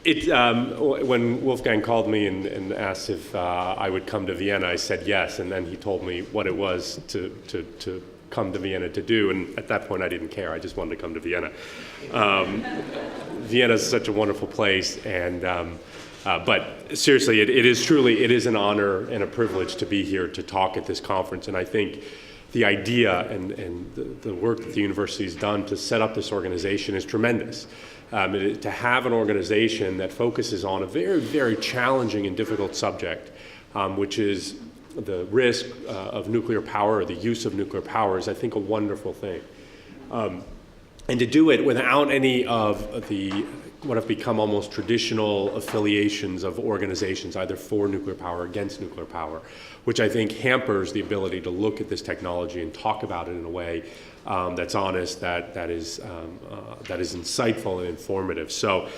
When Wolfgang called me and asked if I would come to Vienna, I said yes, and then he told me what it was to come to Vienna to do, and at that point I didn't care. I just wanted to come to Vienna. Vienna is such a wonderful place, and but seriously, it is an honor and a privilege to be here to talk at this conference, and I think the idea and the work that the university has done to set up this organization is tremendous. To have an organization that focuses on a very, very challenging and difficult subject, which is the risk of nuclear power or the use of nuclear power, is, I think, a wonderful thing. And to do it without any of what have become almost traditional affiliations of organizations, either for nuclear power or against nuclear power, which I think hampers the ability to look at this technology and talk about it in a way that's honest, that is insightful and informative. So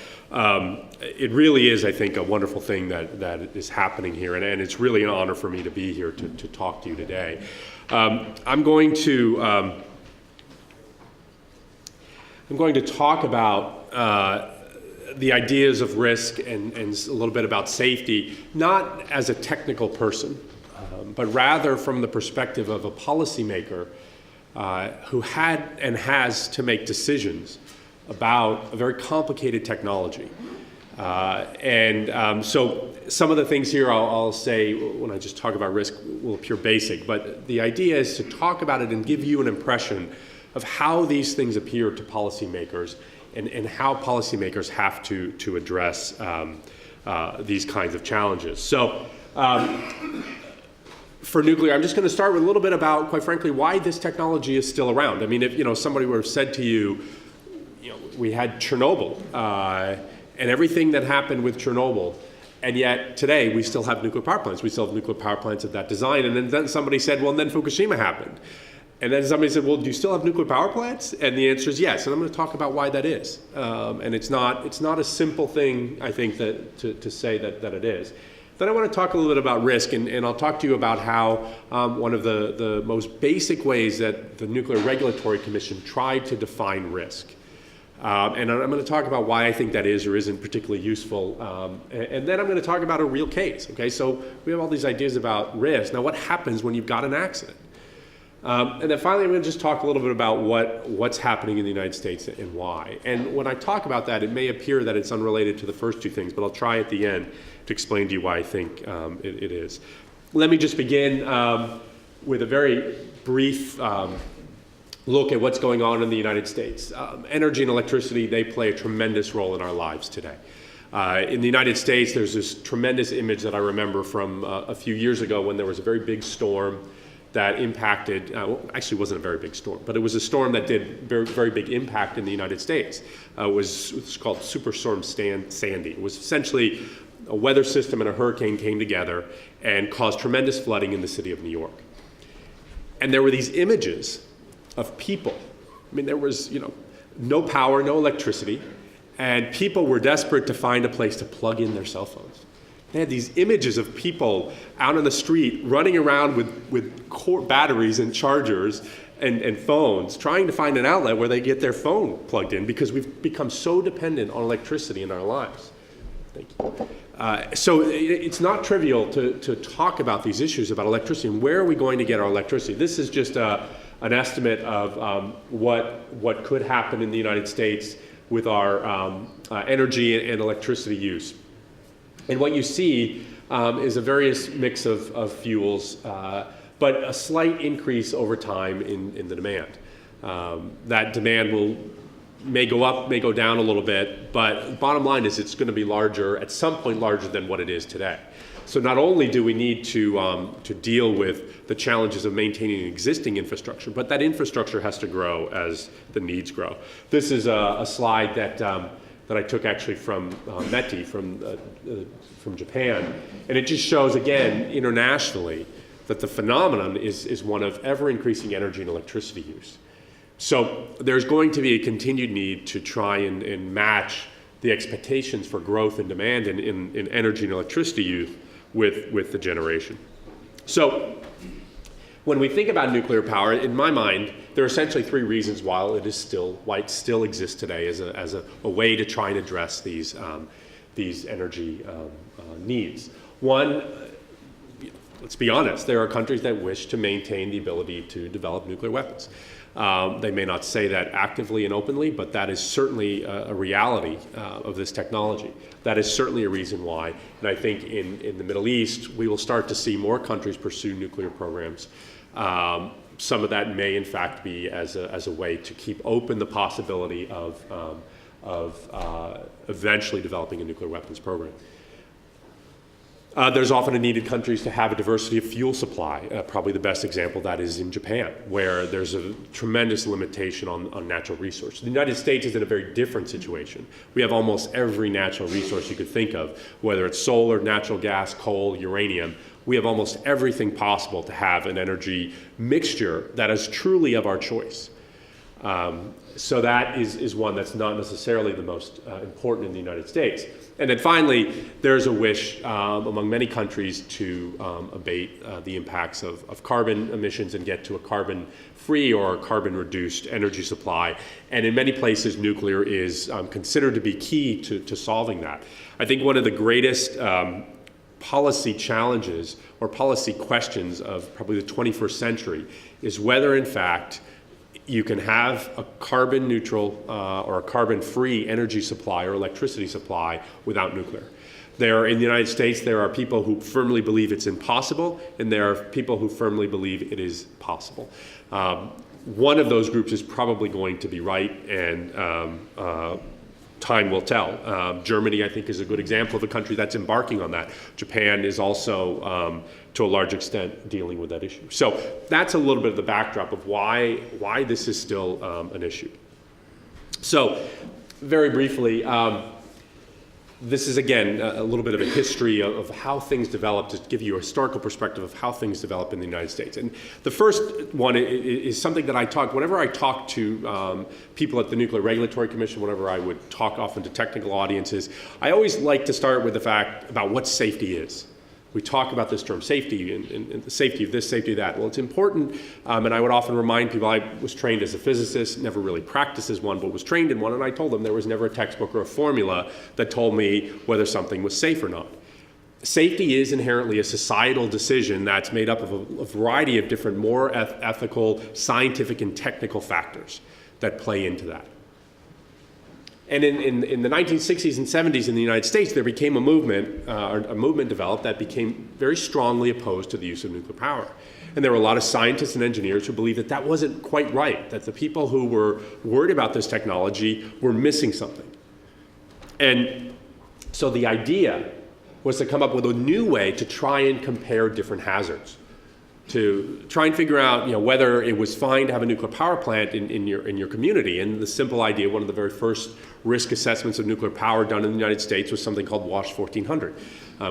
it really is, I think, a wonderful thing that is happening here, and it's really an honor for me to be here to talk to you today. I'm going to talk about the ideas of risk and a little bit about safety, not as a technical person, but rather from the perspective of a policymaker who had and has to make decisions about a very complicated technology. So some of the things here I'll say when I just talk about risk will appear basic, but the idea is to talk about it and give you an impression of how these things appear to policymakers and how policymakers have to address these kinds of challenges. So for nuclear, I'm just going to start with a little bit about, quite frankly, why this technology is still around. I mean, if somebody were to have said to you, we had Chernobyl and everything that happened with Chernobyl, and yet today we still have nuclear power plants. We still have nuclear power plants of that design. And then somebody said, well, and then Fukushima happened. And then somebody said, well, do you still have nuclear power plants? And the answer is yes. And I'm going to talk about why that is. And it's not a simple thing, I think, to say that it is. Then I want to talk a little bit about risk, and I'll talk to you about how one of the most basic ways that the Nuclear Regulatory Commission tried to define risk. And I'm going to talk about why I think that is or isn't particularly useful. And then I'm going to talk about a real case. Okay, so we have all these ideas about risk. Now, what happens when you've got an accident? And then finally, I'm going to just talk a little bit about what's happening in the United States and why. And when I talk about that, it may appear that it's unrelated to the first two things, but I'll try at the end to explain to you why I think it is. Let me just begin with a very brief look at what's going on in the United States. Energy and electricity, they play a tremendous role in our lives today. In the United States, there's this tremendous image that I remember from a few years ago when there was a very big storm that impacted, actually wasn't a very big storm, but it was a storm that did very, very big impact in the United States. It was called Superstorm Sandy. It was essentially a weather system and a hurricane came together and caused tremendous flooding in the city of New York. And there were these images of people. I mean, there was, no power, no electricity, and people were desperate to find a place to plug in their cell phones. They had these images of people out on the street running around with core batteries and chargers and phones, trying to find an outlet where they get their phone plugged in because we've become so dependent on electricity in our lives. Thank you. So it's not trivial to talk about these issues about electricity and where are we going to get our electricity. This is just an estimate of what could happen in the United States with our energy and electricity use. And what you see is a various mix of fuels, but a slight increase over time in the demand. That demand may go up, may go down a little bit, but bottom line is it's going to be larger, at some point larger than what it is today. So not only do we need to deal with the challenges of maintaining existing infrastructure, but that infrastructure has to grow as the needs grow. This is a slide that I took actually from METI, from Japan. And it just shows, again, internationally, that the phenomenon is one of ever-increasing energy and electricity use. So there's going to be a continued need to try and match the expectations for growth and demand in energy and electricity use with the generation. So when we think about nuclear power, in my mind, there are essentially three reasons why it still exists today as a way to try and address these these energy needs. One, let's be honest, there are countries that wish to maintain the ability to develop nuclear weapons. They may not say that actively and openly, but that is certainly a reality of this technology. That is certainly a reason why. And I think in the Middle East, we will start to see more countries pursue nuclear programs. Some of that may, in fact, be as a way to keep open the possibility of eventually developing a nuclear weapons program. There's often a need in countries to have a diversity of fuel supply. Probably the best example of that is in Japan, where there's a tremendous limitation on natural resources. The United States is in a very different situation. We have almost every natural resource you could think of, whether it's solar, natural gas, coal, uranium. We have almost everything possible to have an energy mixture that is truly of our choice. So that is one that's not necessarily the most important in the United States. And then finally, there's a wish among many countries to abate the impacts of carbon emissions and get to a carbon-free or carbon-reduced energy supply. And in many places, nuclear is considered to be key to solving that. I think one of the greatest policy challenges or policy questions of probably the 21st century is whether, in fact, you can have a carbon neutral or a carbon free energy supply or electricity supply without nuclear. In the United States, there are people who firmly believe it's impossible, and there are people who firmly believe it is possible. One of those groups is probably going to be right, and time will tell. Germany, I think, is a good example of a country that's embarking on that. Japan is also, to a large extent, dealing with that issue. So that's a little bit of the backdrop of why this is still an issue. So very briefly, this is, again, a little bit of a history of how things developed, to give you a historical perspective of how things develop in the United States. And the first one is something that whenever I talk to people at the Nuclear Regulatory Commission, whenever I would talk often to technical audiences, I always like to start with the fact about what safety is. We talk about this term safety and the safety of this, safety of that. Well, it's important, and I would often remind people I was trained as a physicist, never really practiced as one, but was trained in one, and I told them there was never a textbook or a formula that told me whether something was safe or not. Safety is inherently a societal decision that's made up of a variety of different more ethical, scientific, and technical factors that play into that. And in the 1960s and 70s in the United States, there became a movement developed that became very strongly opposed to the use of nuclear power. And there were a lot of scientists and engineers who believed that that wasn't quite right, that the people who were worried about this technology were missing something. And so the idea was to come up with a new way to try and compare different hazards, to try and figure out, whether it was fine to have a nuclear power plant in your community. And the simple idea, one of the very first risk assessments of nuclear power done in the United States was something called WASH 1400,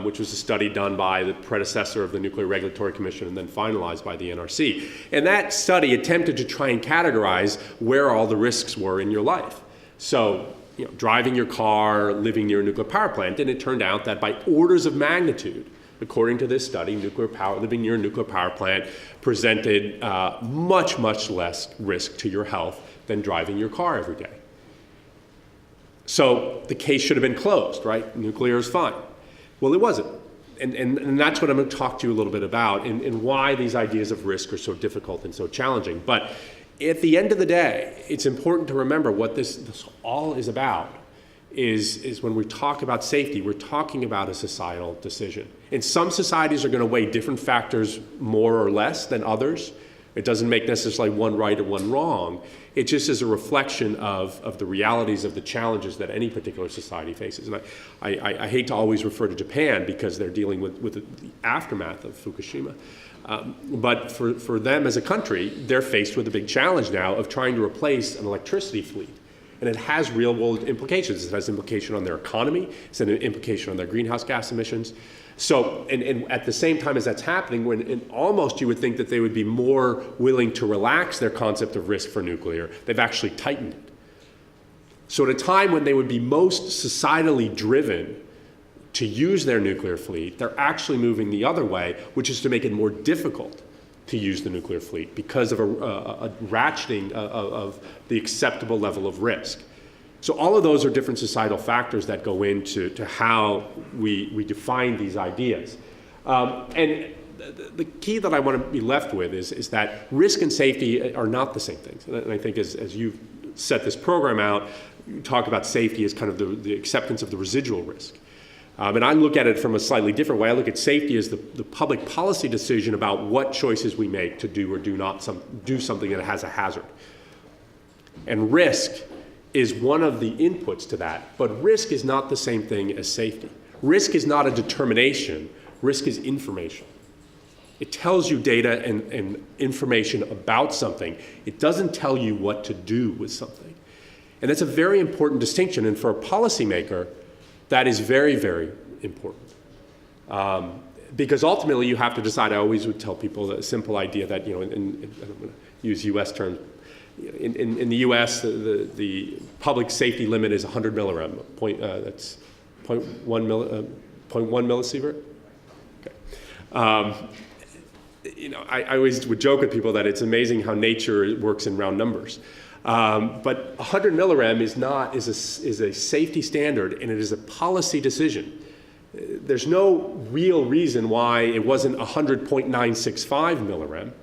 which was a study done by the predecessor of the Nuclear Regulatory Commission and then finalized by the NRC. And that study attempted to try and categorize where all the risks were in your life. So, driving your car, living near a nuclear power plant, and it turned out that by orders of magnitude, according to this study, living near a nuclear power plant presented much, much less risk to your health than driving your car every day. So the case should have been closed, right? Nuclear is fine. Well, it wasn't. And that's what I'm going to talk to you a little bit about and why these ideas of risk are so difficult and so challenging. But at the end of the day, it's important to remember what this all is about. Is when we talk about safety, we're talking about a societal decision. And some societies are going to weigh different factors more or less than others. It doesn't make necessarily one right or one wrong. It just is a reflection of the realities of the challenges that any particular society faces. And I hate to always refer to Japan because they're dealing with the aftermath of Fukushima. But for them as a country, they're faced with a big challenge now of trying to replace an electricity fleet. And it has real-world implications. It has implication on their economy. It's an implication on their greenhouse gas emissions. So, and at the same time as that's happening, when almost you would think that they would be more willing to relax their concept of risk for nuclear, they've actually tightened it. So at a time when they would be most societally driven to use their nuclear fleet, they're actually moving the other way, which is to make it more difficult to use the nuclear fleet because of a ratcheting of the acceptable level of risk. So all of those are different societal factors that go into how we define these ideas. And the key that I want to be left with is that risk and safety are not the same things. And I think as you've set this program out, you talk about safety as kind of the acceptance of the residual risk. And I look at it from a slightly different way. I look at safety as the public policy decision about what choices we make to do or do not do something that has a hazard. And risk is one of the inputs to that, but risk is not the same thing as safety. Risk is not a determination, risk is information. It tells you data and information about something. It doesn't tell you what to do with something. And that's a very important distinction, and for a policymaker, that is very, very important. Because ultimately you have to decide. I always would tell people the simple idea that, I'm going to use US terms, in the US, the public safety limit is 100 millirem, that's 0.1 millisievert. Okay. I always would joke with people that it's amazing how nature works in round numbers. But 100 millirem is a safety standard, and it is a policy decision. There's no real reason why it wasn't 100.965 millirem,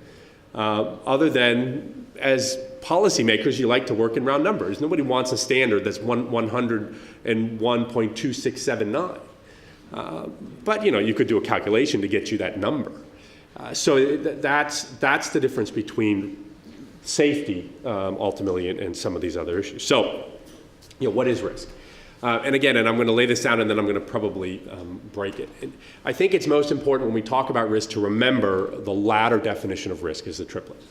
other than as policymakers, you like to work in round numbers. Nobody wants a standard that's 101.2679. But you could do a calculation to get you that number. So that's the difference between safety, ultimately, and some of these other issues. So, what is risk? And again, I'm going to lay this down, and then I'm going to probably break it. And I think it's most important when we talk about risk to remember the latter definition of risk is the triplet.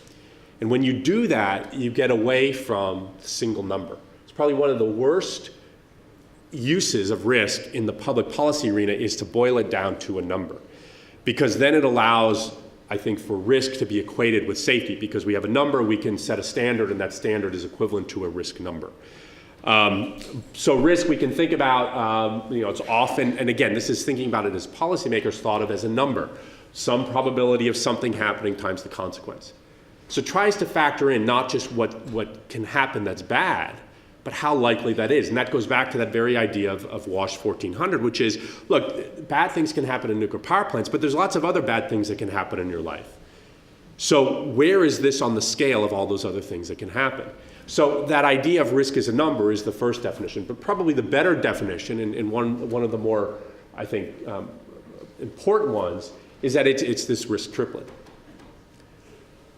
And when you do that, you get away from the single number. It's probably one of the worst uses of risk in the public policy arena is to boil it down to a number. Because then it allows, I think, for risk to be equated with safety. Because we have a number, we can set a standard, and that standard is equivalent to a risk number. So risk, we can think about, it's often, and again, this is thinking about it as policymakers thought of as a number. Some probability of something happening times the consequence. So it tries to factor in not just what can happen that's bad, but how likely that is. And that goes back to that very idea of WASH 1400, which is, look, bad things can happen in nuclear power plants, but there's lots of other bad things that can happen in your life. So where is this on the scale of all those other things that can happen? So that idea of risk as a number is the first definition, but probably the better definition, and one of the more, I think, important ones, is that it's this risk triplet.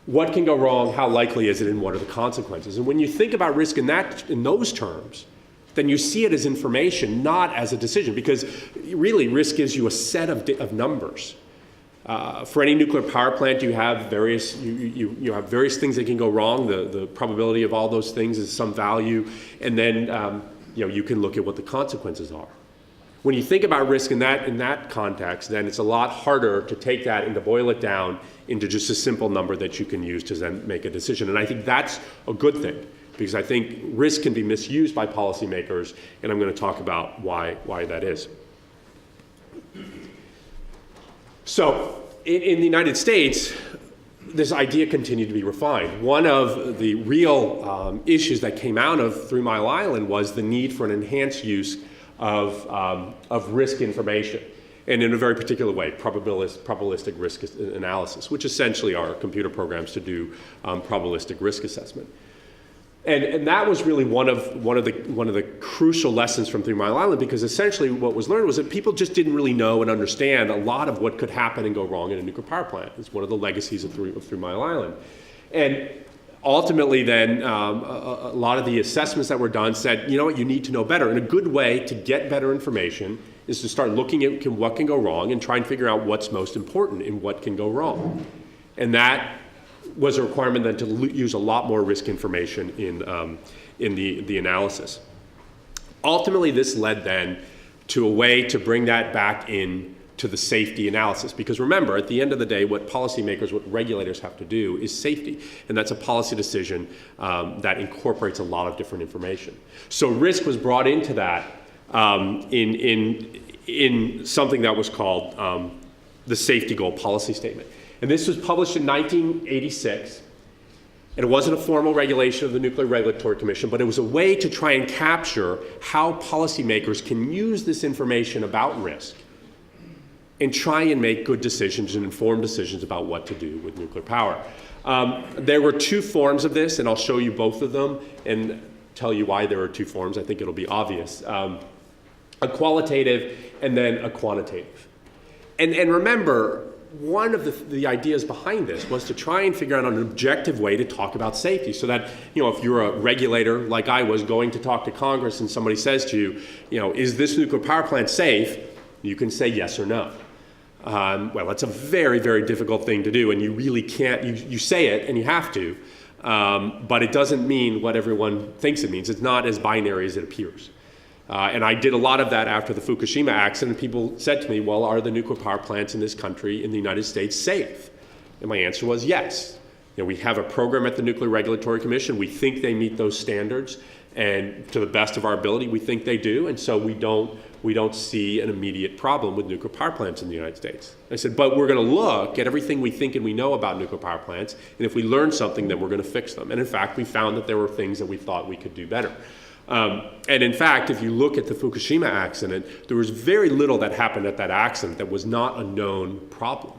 What can go wrong, how likely is it, and what are the consequences? And when you think about risk in those terms, then you see it as information, not as a decision, because really risk gives you a set of numbers. For any nuclear power plant, you have various things that can go wrong. The probability of all those things is some value, and then you can look at what the consequences are. When you think about risk in that context, then it's a lot harder to take that and to boil it down into just a simple number that you can use to then make a decision. And I think that's a good thing, because I think risk can be misused by policymakers, and I'm going to talk about why that is. So in the United States, this idea continued to be refined. One of the real issues that came out of 3 Mile Island was the need for an enhanced use of risk information, and in a very particular way, probabilistic risk analysis, which essentially are computer programs to do probabilistic risk assessment. And that was really one of the crucial lessons from 3 Mile Island, because essentially what was learned was that people just didn't really know and understand a lot of what could happen and go wrong in a nuclear power plant. It's one of the legacies of 3 Mile Island. And ultimately then, a lot of the assessments that were done said, you know what, you need to know better. And a good way to get better information is to start looking at what can go wrong and try and figure out what's most important and what can go wrong. And that was a requirement then to use a lot more risk information in the analysis. Ultimately, this led then to a way to bring that back in to the safety analysis. Because remember, at the end of the day, what policymakers, what regulators have to do is safety. And that's a policy decision that incorporates a lot of different information. So risk was brought into that in something that was called the Safety Goal Policy Statement. And this was published in 1986. And it wasn't a formal regulation of the Nuclear Regulatory Commission, but it was a way to try and capture how policymakers can use this information about risk and try and make good decisions and informed decisions about what to do with nuclear power. There were two forms of this, and I'll show you both of them and tell you why there are two forms. I think it'll be obvious. A qualitative and then a quantitative. And remember, one of the ideas behind this was to try and figure out an objective way to talk about safety so that, if you're a regulator like I was going to talk to Congress and somebody says to you, is this nuclear power plant safe? You can say yes or no. Well, that's a very, very difficult thing to do, and you really can't, you say it and you have to, but it doesn't mean what everyone thinks it means. It's not as binary as it appears. And I did a lot of that after the Fukushima accident. People said to me, well, are the nuclear power plants in this country, in the United States, safe? And my answer was yes. We have a program at the Nuclear Regulatory Commission. We think they meet those standards, and to the best of our ability, we think they do, and so we don't see an immediate problem with nuclear power plants in the United States. I said, but we're going to look at everything we think and we know about nuclear power plants, and if we learn something, then we're going to fix them. And in fact, we found that there were things that we thought we could do better. And in fact, if you look at the Fukushima accident, there was very little that happened at that accident that was not a known problem.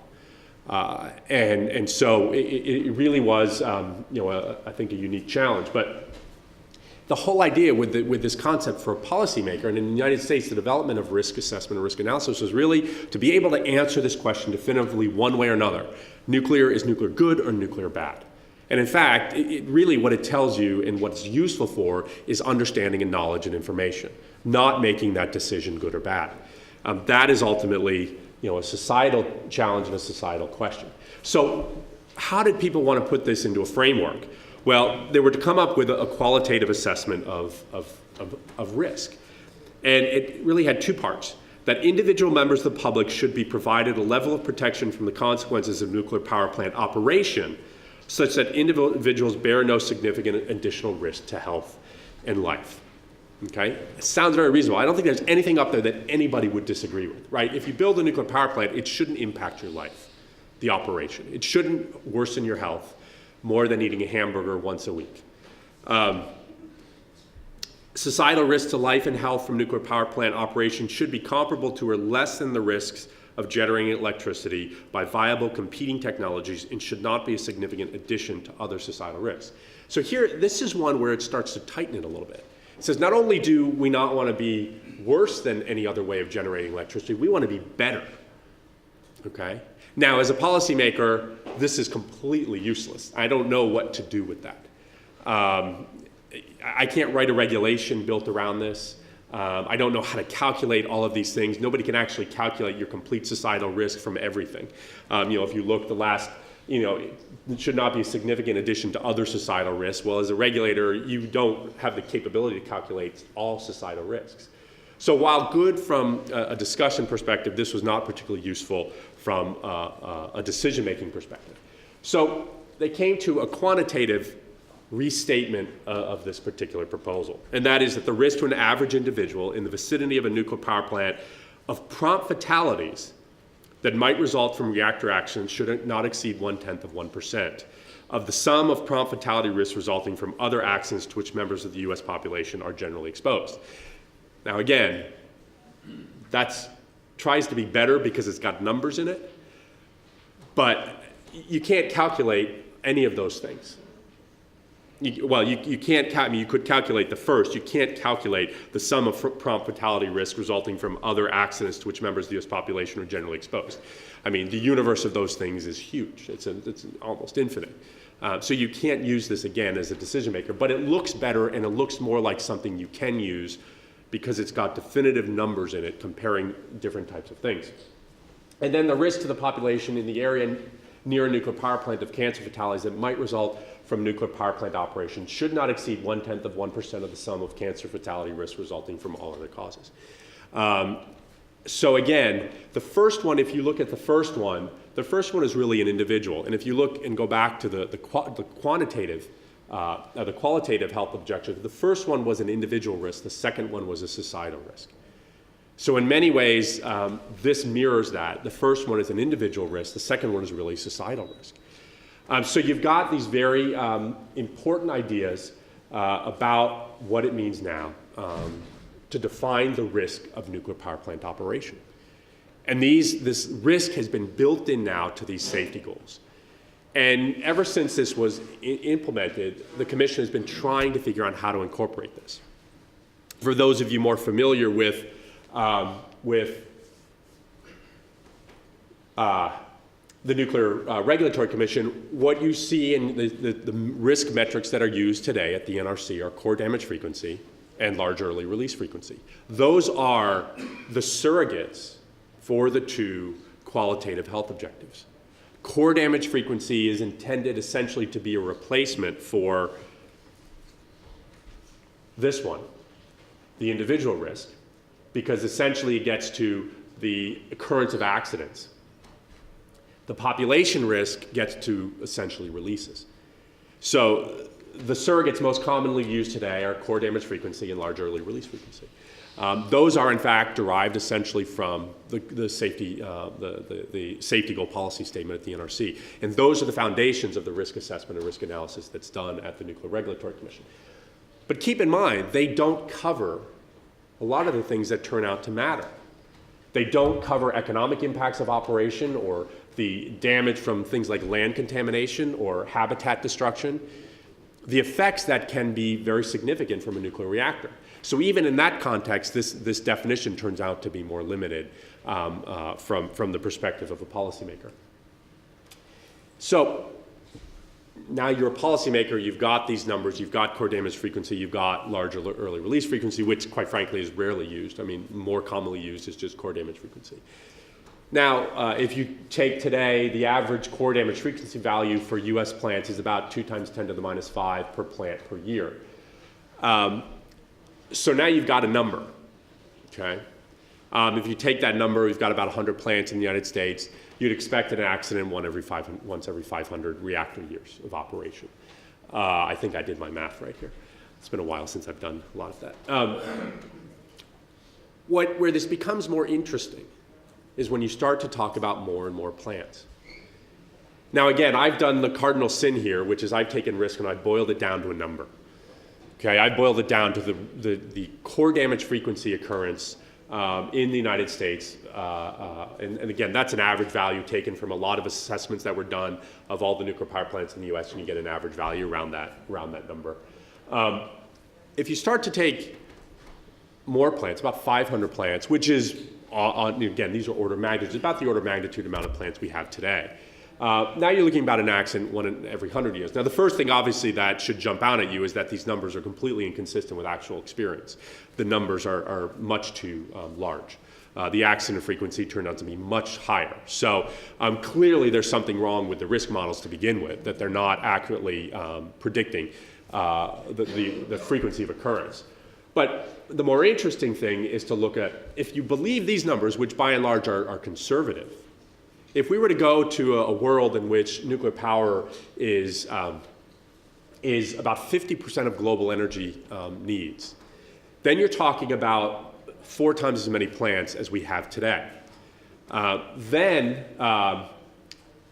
And so it really was, I think a unique challenge. But the whole idea with this concept for a policymaker, and in the United States, the development of risk assessment and risk analysis was really to be able to answer this question definitively one way or another. Is nuclear good or nuclear bad? And in fact, really what it tells you and what it's useful for is understanding and knowledge and information, not making that decision good or bad. That is ultimately a societal challenge and a societal question. So how did people want to put this into a framework? Well, they were to come up with a qualitative assessment of risk. And it really had two parts. That individual members of the public should be provided a level of protection from the consequences of nuclear power plant operation such that individuals bear no significant additional risk to health and life. Okay? It sounds very reasonable. I don't think there's anything up there that anybody would disagree with, right? If you build a nuclear power plant, it shouldn't impact your life, the operation. It shouldn't worsen your health more than eating a hamburger once a week. Societal risks to life and health from nuclear power plant operation should be comparable to or less than the risks of generating electricity by viable competing technologies and should not be a significant addition to other societal risks. So here, this is one where it starts to tighten it a little bit. It says not only do we not want to be worse than any other way of generating electricity, we want to be better. Okay? Now, as a policymaker, this is completely useless. I don't know what to do with that. I can't write a regulation built around this. I don't know how to calculate all of these things. Nobody can actually calculate your complete societal risk from everything. If you look it should not be a significant addition to other societal risks. Well, as a regulator, you don't have the capability to calculate all societal risks. So while good from a discussion perspective, this was not particularly useful from a decision-making perspective. So they came to a quantitative restatement of this particular proposal, and that is that the risk to an average individual in the vicinity of a nuclear power plant of prompt fatalities that might result from reactor accidents should not exceed 0.1% of the sum of prompt fatality risks resulting from other accidents to which members of the U.S. population are generally exposed. Now again, that tries to be better because it's got numbers in it, but you can't calculate any of those things. You can't. You could calculate the first. You can't calculate the sum of prompt fatality risk resulting from other accidents to which members of the U.S. population are generally exposed. I mean, the universe of those things is huge. It's almost infinite. So you can't use this again as a decision maker. But it looks better, and it looks more like something you can use because it's got definitive numbers in it comparing different types of things. And then the risk to the population in the area near a nuclear power plant of cancer fatalities that might result from nuclear power plant operation should not exceed 0.1% of the sum of cancer fatality risks resulting from all other causes. So again, the first one, if you look at the first one is really an individual. And if you look and go back to the qualitative health objective, the first one was an individual risk, the second one was a societal risk. So in many ways, this mirrors that. The first one is an individual risk, the second one is really societal risk. So you've got these very important ideas about what it means now to define the risk of nuclear power plant operation. And this risk has been built in now to these safety goals. And ever since this was implemented, the Commission has been trying to figure out how to incorporate this. For those of you more familiar with the Nuclear Regulatory Commission, what you see in the risk metrics that are used today at the NRC are core damage frequency and large early release frequency. Those are the surrogates for the two qualitative health objectives. Core damage frequency is intended essentially to be a replacement for this one, the individual risk, because essentially it gets to the occurrence of accidents. The population risk gets to essentially releases. So the surrogates most commonly used today are core damage frequency and large early release frequency. Those are in fact derived essentially from the safety goal policy statement at the NRC. And those are the foundations of the risk assessment and risk analysis that's done at the Nuclear Regulatory Commission. But keep in mind, they don't cover a lot of the things that turn out to matter. They don't cover economic impacts of operation or the damage from things like land contamination or habitat destruction, the effects that can be very significant from a nuclear reactor. So even in that context, this definition turns out to be more limited from the perspective of a policymaker. So now you're a policymaker, you've got these numbers, you've got core damage frequency, you've got large early release frequency, which quite frankly is rarely used. I mean, more commonly used is just core damage frequency. Now, if you take today, the average core damage frequency value for US plants is about 2 times 10 to the minus 5 per plant per year. So now you've got a number, okay? If you take that number, we've got about 100 plants in the United States, you'd expect an accident once every 500 reactor years of operation. I think I did my math right here. It's been a while since I've done a lot of that. Where this becomes more interesting is when you start to talk about more and more plants. Now again, I've done the cardinal sin here, which is I've taken risk and I've boiled it down to a number. Okay, I boiled it down to the core damage frequency occurrence in the United States. And again, that's an average value taken from a lot of assessments that were done of all the nuclear power plants in the US, and you get an average value around that number. If you start to take more plants, about 500 plants, which is, again, these are order of magnitude, about the order of magnitude amount of plants we have today. Now you're looking about an accident one in every 100 years. Now the first thing obviously that should jump out at you is that these numbers are completely inconsistent with actual experience. The numbers are much too large. The accident frequency turned out to be much higher. So clearly there's something wrong with the risk models to begin with, that they're not accurately predicting the frequency of occurrence. But the more interesting thing is to look at, if you believe these numbers, which by and large are conservative, if we were to go to a world in which nuclear power is about 50% of global energy needs, then you're talking about 4 times as many plants as we have today. Then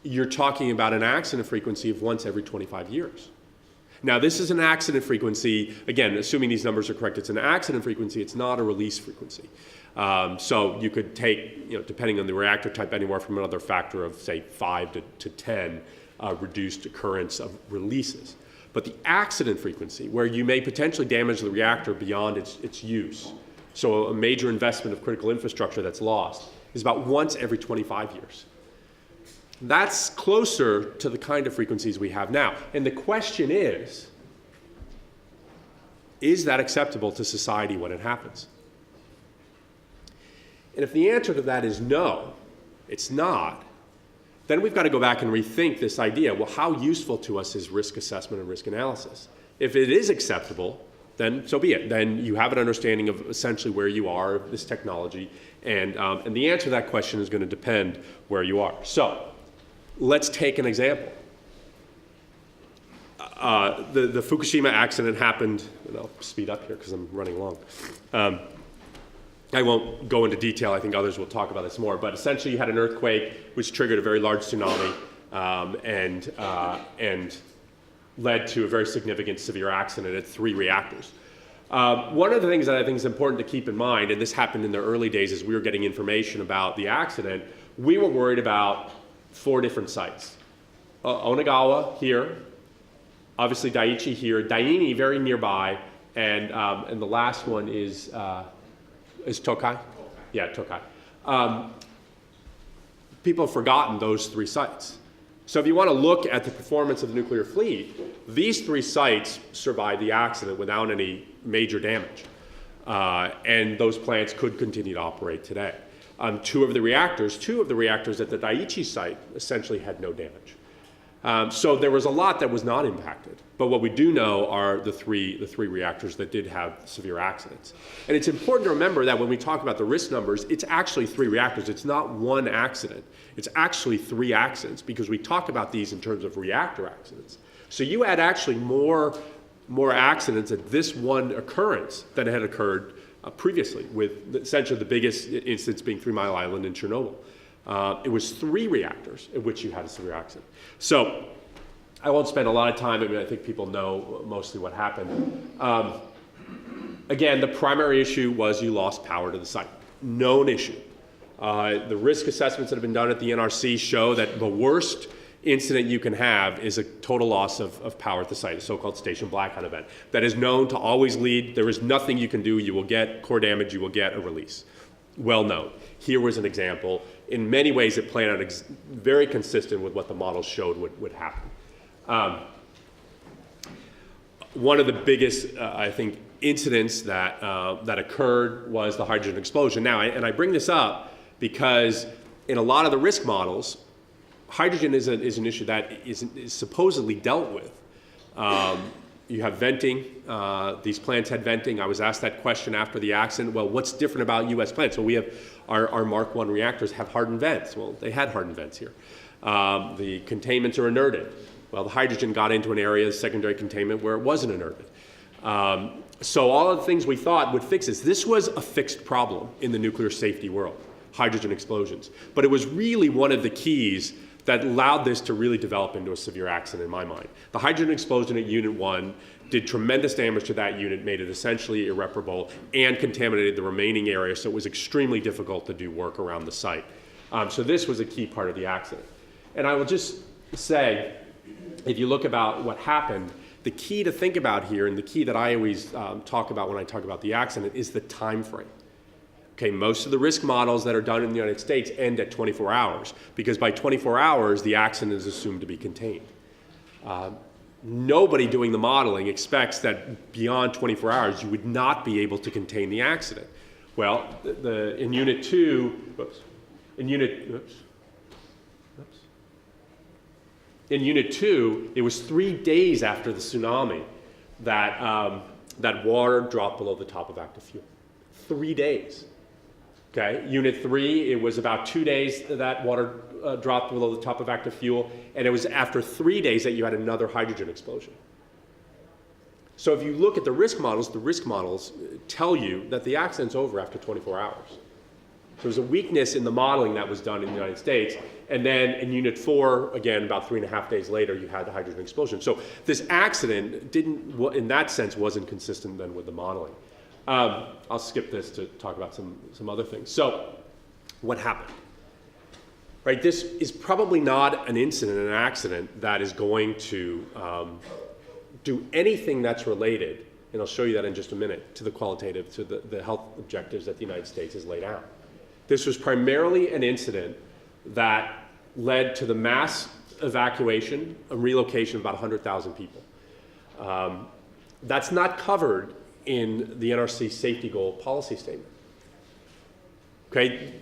you're talking about an accident frequency of once every 25 years. Now, this is an accident frequency. Again, assuming these numbers are correct, it's an accident frequency. It's not a release frequency. So you could take, depending on the reactor type, anywhere from another factor of, say, 5 to 10 reduced occurrence of releases. But the accident frequency, where you may potentially damage the reactor beyond its use, so a major investment of critical infrastructure that's lost, is about once every 25 years. That's closer to the kind of frequencies we have now. And the question is that acceptable to society when it happens? And if the answer to that is no, it's not, then we've got to go back and rethink this idea. Well, how useful to us is risk assessment and risk analysis? If it is acceptable, then so be it. Then you have an understanding of essentially where you are of this technology, and the answer to that question is going to depend where you are. So let's take an example. The Fukushima accident happened, and I'll speed up here because I'm running long. I won't go into detail. I think others will talk about this more. But essentially, you had an earthquake which triggered a very large tsunami. and led to a very significant severe accident at 3 reactors. One of the things that I think is important to keep in mind, and this happened in the early days as we were getting information about the accident, we were worried about 4 different sites. Onagawa here, obviously Daiichi here, Daini very nearby, and the last one is Tokai? Yeah, Tokai. People have forgotten those 3 sites. So if you want to look at the performance of the nuclear fleet, these 3 sites survived the accident without any major damage. And those plants could continue to operate today. 2 of the reactors at the Daiichi site essentially had no damage. So there was a lot that was not impacted. But what we do know are the three reactors that did have severe accidents. And it's important to remember that when we talk about the risk numbers, it's actually 3 reactors. It's not 1 accident. It's actually 3 accidents, because we talk about these in terms of reactor accidents. So you had actually more accidents at this one occurrence than had occurred previously, with essentially the biggest instance being 3 Mile Island in Chernobyl. It was 3 reactors in which you had a severe accident. So I won't spend a lot of time. I mean, I think people know mostly what happened. Again, the primary issue was you lost power to the site. Known issue. The risk assessments that have been done at the NRC show that the worst incident you can have is a total loss of power at the site, a so-called station blackout event. That is known to always lead. There is nothing you can do. You will get core damage. You will get a release. Well known. Here was an example. In many ways, it played out very consistent with what the models showed would happen. One of the biggest, I think, incidents that occurred was the hydrogen explosion. Now, and I bring this up because in a lot of the risk models, hydrogen is an issue that is supposedly dealt with. You have venting. These plants had venting. I was asked that question after the accident. Well, what's different about U.S. plants? So we have our Mark I reactors have hardened vents. Well, they had hardened vents here. The containments are inerted. Well, the hydrogen got into an area, secondary containment, where it wasn't inerted. So all of the things we thought would fix this. This was a fixed problem in the nuclear safety world, hydrogen explosions. But it was really one of the keys that allowed this to really develop into a severe accident in my mind. The hydrogen explosion at Unit 1 did tremendous damage to that unit, made it essentially irreparable, and contaminated the remaining area, so it was extremely difficult to do work around the site. So this was a key part of the accident. And I will just say, if you look about what happened, the key to think about here, and the key that I always talk about when I talk about the accident, is the time frame. Okay, most of the risk models that are done in the United States end at 24 hours, because by 24 hours, the accident is assumed to be contained. Nobody doing the modeling expects that beyond 24 hours, you would not be able to contain the accident. Well, in Unit 2, in Unit 2, it was 3 days after the tsunami that water dropped below the top of active fuel. 3 days. Okay, Unit 3, it was about 2 days that water dropped below the top of active fuel, and it was after 3 days that you had another hydrogen explosion. So if you look at the risk models tell you that the accident's over after 24 hours. So there's a weakness in the modeling that was done in the United States, and then in Unit 4, again, about 3.5 days later, you had the hydrogen explosion. So this accident in that sense, wasn't consistent then with the modeling. I'll skip this to talk about some other things. So what happened? Right, this is probably not an incident, an accident that is going to do anything that's related, and I'll show you that in just a minute, to the qualitative, to the health objectives that the United States has laid out. This was primarily an incident that led to the mass evacuation and relocation of about 100,000 people. That's not covered in the NRC safety goal policy statement. Okay,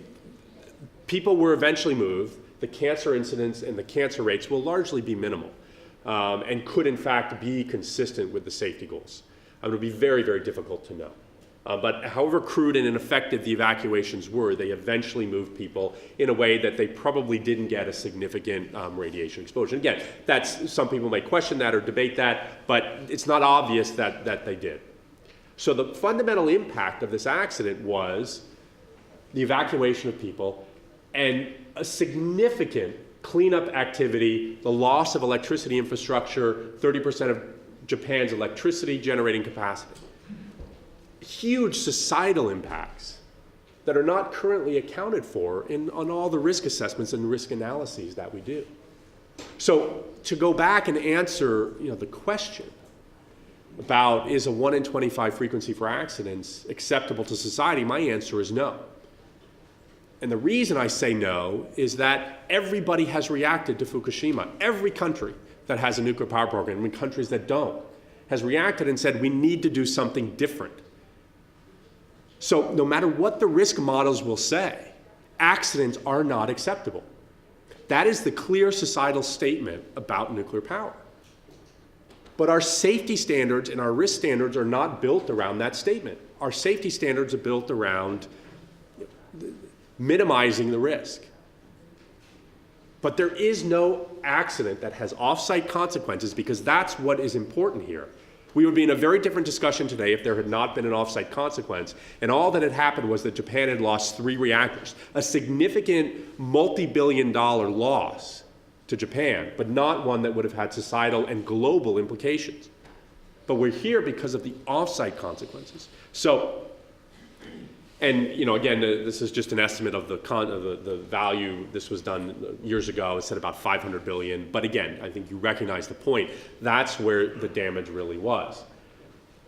people were eventually moved. The cancer incidence and the cancer rates will largely be minimal, and could in fact be consistent with the safety goals. It would be very, very difficult to know. But however crude and ineffective the evacuations were, they eventually moved people in a way that they probably didn't get a significant radiation exposure. Again, some people may question that or debate that, but it's not obvious that they did. So the fundamental impact of this accident was the evacuation of people and a significant cleanup activity, the loss of electricity infrastructure, 30% of Japan's electricity generating capacity. Huge societal impacts that are not currently accounted for on all the risk assessments and risk analyses that we do. So to go back and answer the question about is a 1 in 25 frequency for accidents acceptable to society, my answer is no. And the reason I say no is that everybody has reacted to Fukushima. Every country that has a nuclear power program, and countries that don't, has reacted and said we need to do something different. So no matter what the risk models will say, accidents are not acceptable. That is the clear societal statement about nuclear power. But our safety standards and our risk standards are not built around that statement. Our safety standards are built around minimizing the risk. But there is no accident that has off-site consequences, because that's what is important here. We would be in a very different discussion today if there had not been an off-site consequence, and all that had happened was that Japan had lost 3 reactors, a significant multi-billion-dollar loss to Japan, but not one that would have had societal and global implications. But we're here because of the off-site consequences. So, and again, this is just an estimate of the value. This was done years ago. It said about 500 billion. But again, I think you recognize the point. That's where the damage really was.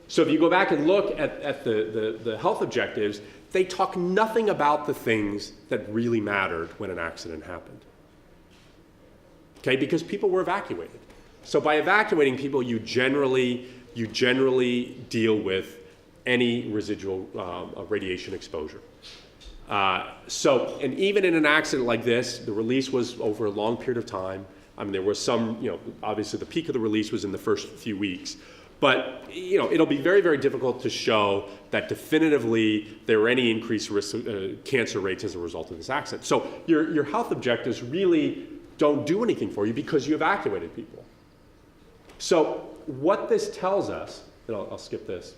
So if you go back and look at the health objectives, they talk nothing about the things that really mattered when an accident happened. Okay, because people were evacuated. So by evacuating people, you generally deal with any residual radiation exposure. And even in an accident like this, the release was over a long period of time. I mean, there was some, obviously the peak of the release was in the first few weeks. But, it'll be very, very difficult to show that definitively there were any increased risk, cancer rates as a result of this accident. So your health objectives really don't do anything for you because you evacuated people. So what this tells us, and I'll skip this.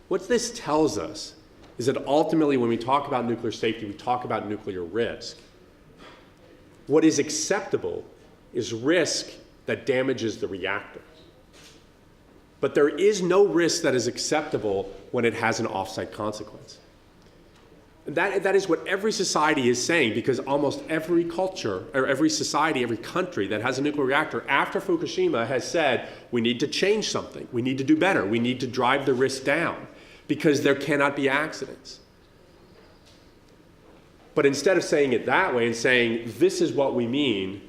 What this tells us is that ultimately when we talk about nuclear safety, we talk about nuclear risk. What is acceptable is risk that damages the reactor. But there is no risk that is acceptable when it has an off-site consequence. And that is what every society is saying, because almost every culture, or every society, every country that has a nuclear reactor after Fukushima has said, we need to change something, we need to do better, we need to drive the risk down, because there cannot be accidents. But instead of saying it that way and saying, this is what we mean,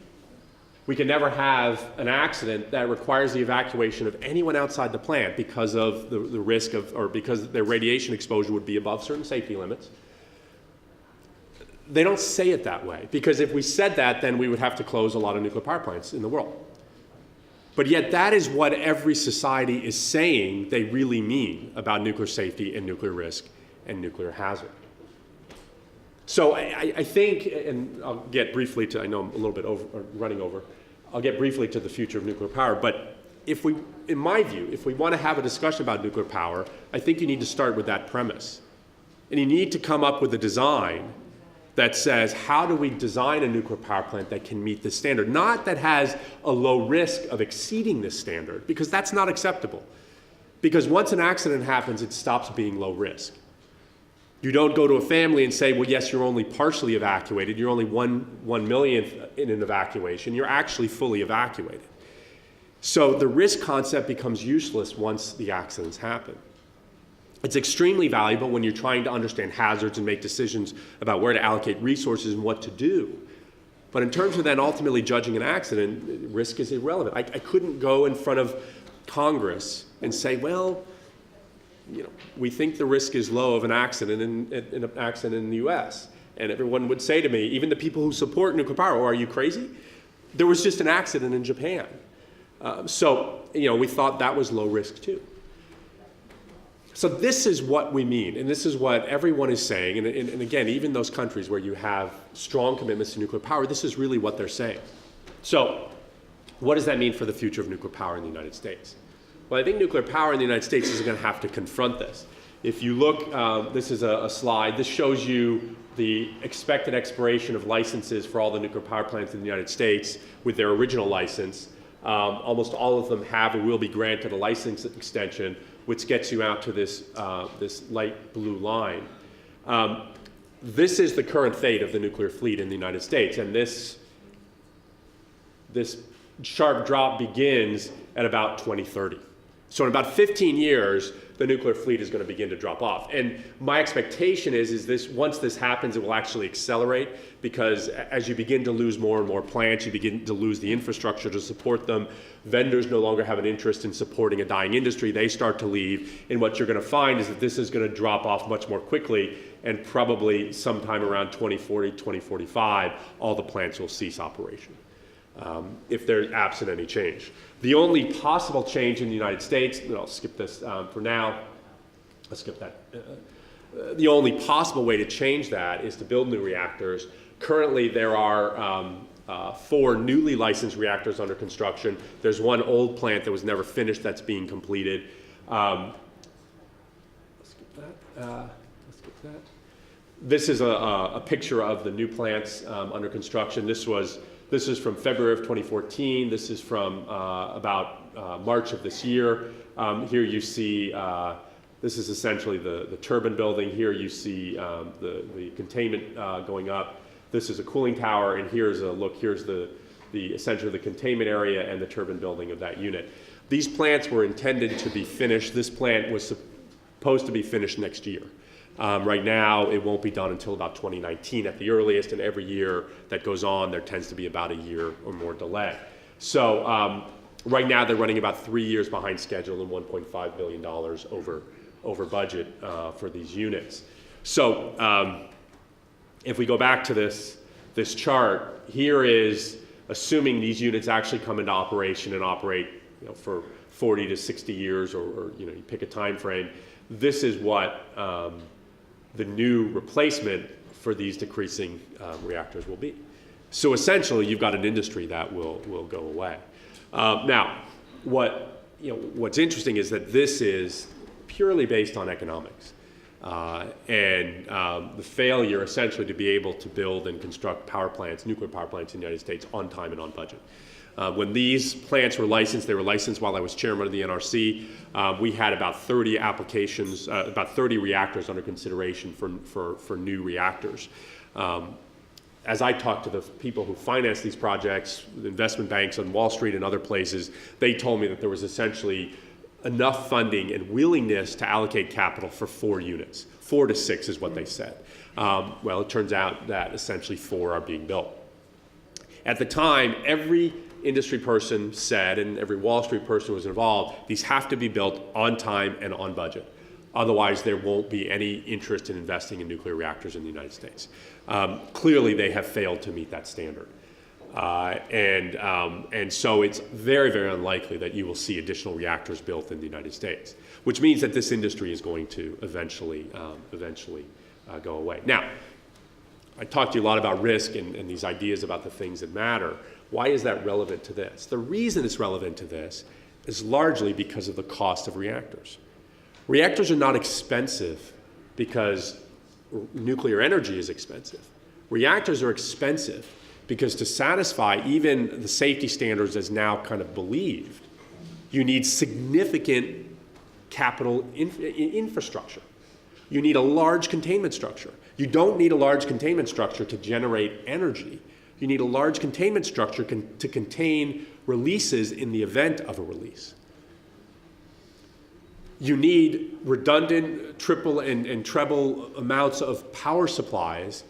we can never have an accident that requires the evacuation of anyone outside the plant because of the risk of, or because their radiation exposure would be above certain safety limits. They don't say it that way, because if we said that, then we would have to close a lot of nuclear power plants in the world. But yet that is what every society is saying they really mean about nuclear safety and nuclear risk and nuclear hazard. So I think, and I'll get briefly to, I know I'm a little bit running over, I'll get briefly to the future of nuclear power, but if we, in my view, if we want to have a discussion about nuclear power, I think you need to start with that premise. And you need to come up with a design that says, how do we design a nuclear power plant that can meet this standard? Not that has a low risk of exceeding this standard, because that's not acceptable. Because once an accident happens, it stops being low risk. You don't go to a family and say, well, yes, you're only partially evacuated. You're only one millionth in an evacuation. You're actually fully evacuated. So the risk concept becomes useless once the accidents happen. It's extremely valuable when you're trying to understand hazards and make decisions about where to allocate resources and what to do. But in terms of then ultimately judging an accident, risk is irrelevant. I couldn't go in front of Congress and say, well, we think the risk is low of an accident in an accident in the US. And everyone would say to me, even the people who support nuclear power, oh, are you crazy? There was just an accident in Japan. So we thought that was low risk too. So this is what we mean, and this is what everyone is saying, and again, even those countries where you have strong commitments to nuclear power, this is really what they're saying. So what does that mean for the future of nuclear power in the United States? Well, I think nuclear power in the United States is going to have to confront this. If you look, this is a slide, this shows you the expected expiration of licenses for all the nuclear power plants in the United States with their original license. Almost all of them have or will be granted a license extension, which gets you out to this, this light blue line. This is the current fate of the nuclear fleet in the United States, and this sharp drop begins at about 2030. So in about 15 years, the nuclear fleet is going to begin to drop off. And my expectation is this, once this happens, it will actually accelerate, because as you begin to lose more and more plants, you begin to lose the infrastructure to support them. Vendors no longer have an interest in supporting a dying industry. They start to leave. And what you're going to find is that this is going to drop off much more quickly, and probably sometime around 2040, 2045, all the plants will cease operation. If they're absent any change. The only possible change in the United States, and I'll skip this for now, I'll skip that. The only possible way to change that is to build new reactors. Currently there are 4 newly licensed reactors under construction. There's one old plant that was never finished that's being completed. Let's skip that. Let's skip that. This is a picture of the new plants under construction. This is from February of 2014. This is from about March of this year. Here you see, this is essentially the turbine building. Here you see the containment going up. This is a cooling tower, and here's a look. Here's essentially the containment area and the turbine building of that unit. These plants were intended to be finished. This plant was supposed to be finished next year. Right now, it won't be done until about 2019 at the earliest, and every year that goes on, there tends to be about a year or more delay. So right now, they're running about 3 years behind schedule and $1.5 billion over budget for these units. So if we go back to this chart, here is assuming these units actually come into operation and operate, for 40 to 60 years, or you pick a time frame. This is what the new replacement for these decreasing reactors will be. So essentially, you've got an industry that will go away. Now, what's interesting is that this is purely based on economics, and the failure essentially to be able to build and construct power plants, nuclear power plants in the United States on time and on budget. When these plants were licensed, they were licensed while I was chairman of the NRC. We had about 30 applications, about 30 reactors under consideration for new reactors. As I talked to the people who finance these projects, investment banks on Wall Street and other places, they told me that there was essentially enough funding and willingness to allocate capital for 4 units. 4 to 6 is what they said. Well, it turns out that essentially 4 are being built. At the time, every industry person said, and every Wall Street person was involved, these have to be built on time and on budget. Otherwise, there won't be any interest in investing in nuclear reactors in the United States. Clearly, they have failed to meet that standard. And so it's very, very unlikely that you will see additional reactors built in the United States, which means that this industry is going to eventually go away. Now, I talked to you a lot about risk and these ideas about the things that matter. Why is that relevant to this? The reason it's relevant to this is largely because of the cost of reactors. Reactors are not expensive because nuclear energy is expensive. Reactors are expensive because to satisfy even the safety standards as now kind of believed, you need significant capital infrastructure. You need a large containment structure. You don't need a large containment structure to generate energy. You need a large containment structure to contain releases in the event of a release. You need redundant triple and treble amounts of power supplies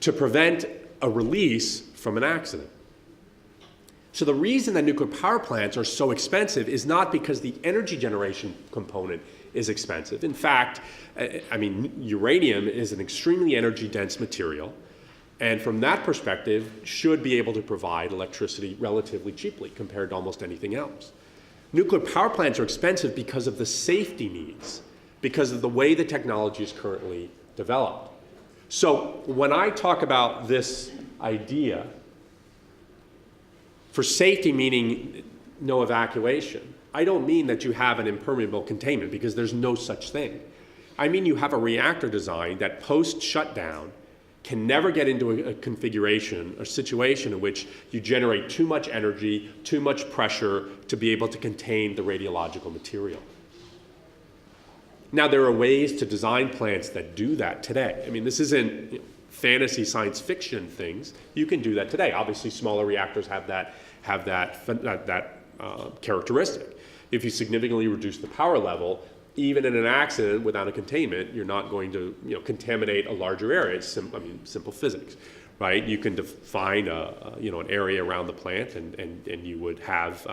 to prevent a release from an accident. So the reason that nuclear power plants are so expensive is not because the energy generation component is expensive. In fact, uranium is an extremely energy-dense material, and from that perspective, should be able to provide electricity relatively cheaply compared to almost anything else. Nuclear power plants are expensive because of the safety needs, because of the way the technology is currently developed. So when I talk about this idea, for safety meaning no evacuation, I don't mean that you have an impermeable containment, because there's no such thing. I mean you have a reactor design that post-shutdown can never get into a configuration or situation in which you generate too much energy, too much pressure to be able to contain the radiological material. Now, there are ways to design plants that do that today. I mean, this isn't fantasy science fiction things. You can do that today. Obviously, smaller reactors have that characteristic. If you significantly reduce the power level, even in an accident without a containment, you're not going to contaminate a larger area. It's simple physics, right? You can define an area around the plant, and you would have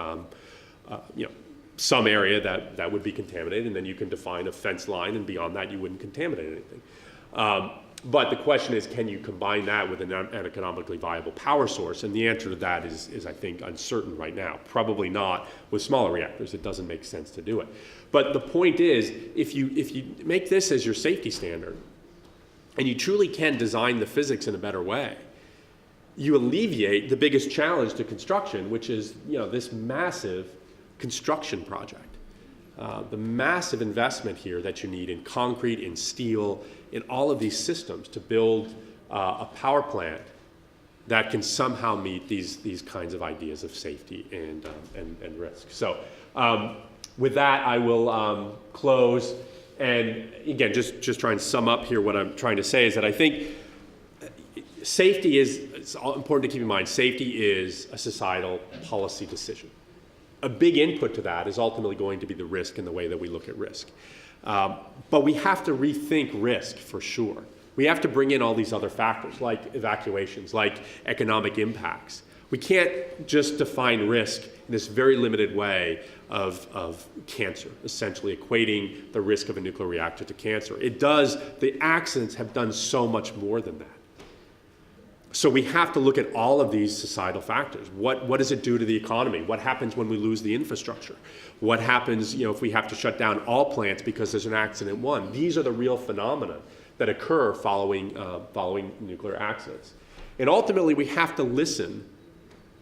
some area that would be contaminated, and then you can define a fence line, and beyond that you wouldn't contaminate anything. But the question is, can you combine that with an economically viable power source? And the answer to that is I think, uncertain right now. Probably not with smaller reactors. It doesn't make sense to do it. But the point is, if you make this as your safety standard, and you truly can design the physics in a better way, you alleviate the biggest challenge to construction, which is this massive construction project. The massive investment here that you need in concrete, in steel, in all of these systems to build a power plant that can somehow meet these kinds of ideas of safety and risk. So with that, I will close. And again, just try and sum up here what I'm trying to say is that I think safety it's important to keep in mind, safety is a societal policy decision. A big input to that is ultimately going to be the risk and the way that we look at risk. But we have to rethink risk for sure. We have to bring in all these other factors like evacuations, like economic impacts. We can't just define risk in this very limited way of cancer, essentially equating the risk of a nuclear reactor to cancer. The accidents have done so much more than that. So we have to look at all of these societal factors. What does it do to the economy? What happens when we lose the infrastructure? What happens if we have to shut down all plants because there's an accident one? These are the real phenomena that occur following nuclear accidents. And ultimately, we have to listen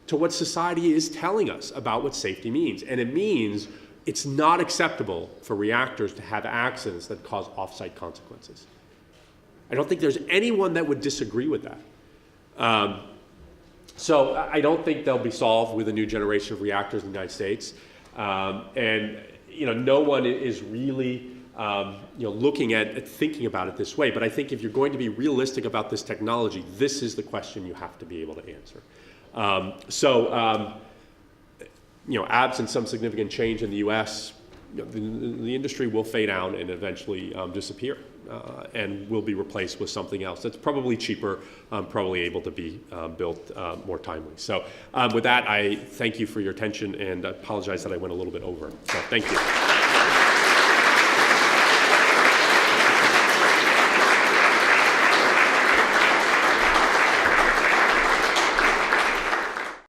to what society is telling us about what safety means. And it means it's not acceptable for reactors to have accidents that cause off-site consequences. I don't think there's anyone that would disagree with that. So I don't think they'll be solved with a new generation of reactors in the United States. And no one is really looking at thinking about it this way. But I think if you're going to be realistic about this technology, this is the question you have to be able to answer. Absent some significant change in the U.S., the industry will fade out and eventually disappear and will be replaced with something else that's probably cheaper, probably able to be built more timely. So with that, I thank you for your attention and apologize that I went a little bit over. So thank you.